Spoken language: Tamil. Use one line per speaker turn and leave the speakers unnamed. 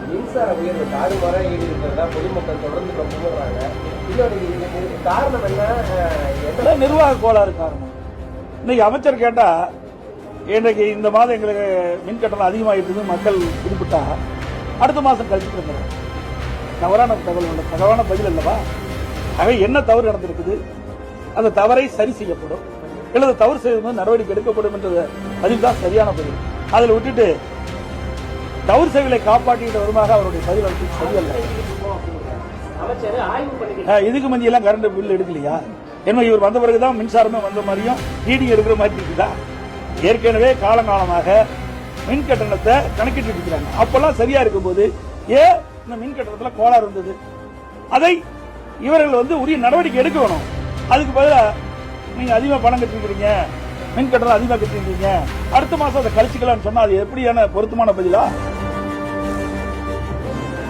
மின்சார உயர்வு தாறுமாறா ஏறி இருக்கிறதா பொதுமக்கள் தொடர்ந்து கும்பிடுறாங்க. இன்னொரு காரணம் என்ன?
நிர்வாக கோளாறு காரணம். இன்னைக்கு அமைச்சர் கேட்டா இன்றைக்கு இந்த மாதம் எங்களுக்கு மின் கட்டணம் அதிகமாகிட்டு மக்கள் குறிப்பிட்டா அடுத்த மாதம் கழிச்சுட்டு இருந்தாங்க. தவறான தகவலான பதில் அல்லவா? ஆக என்ன தவறு நடந்திருக்குது, அந்த தவறை சரி செய்யப்படும், அல்லது தவறு செய்வது நடவடிக்கை எடுக்கப்படும் என்ற பதில் தான் சரியான பதில். அதில் விட்டுட்டு தவறு செயலை காப்பாற்றிட்டு வருமாக அவருடைய பதில் சரியல்ல. இதுக்கு மஞ்சள் எல்லாம் கரண்ட் பில் எடுக்கலையா? என்ன இவர் வந்த பிறகுதான் மின்சாரமே வந்த மாதிரியும் ரீடிங் எடுக்கிற மாதிரி இருக்குதா? ஏற்கனவே காலங்காலமாக மின் கட்டணத்தை கணக்கிட்டு இருக்கிறாங்க. அப்பெல்லாம் சரியா இருக்கும் போது ஏன் இந்த மின் கட்டணத்துல கோளாறு இருந்தது? அதை இவர்கள் உரிய நடவடிக்கை எடுக்க வேணும். அதுக்கு பதிலாக நீங்க அதிகமா பணம் கட்டிருக்கீங்க, மின் கட்டணம் அதிகமா கட்டிருக்கீங்க, அடுத்த மாசம் அதை கழிச்சுக்கலாம்னு சொன்னா அது எப்படியான பொருத்தமான பதிலா?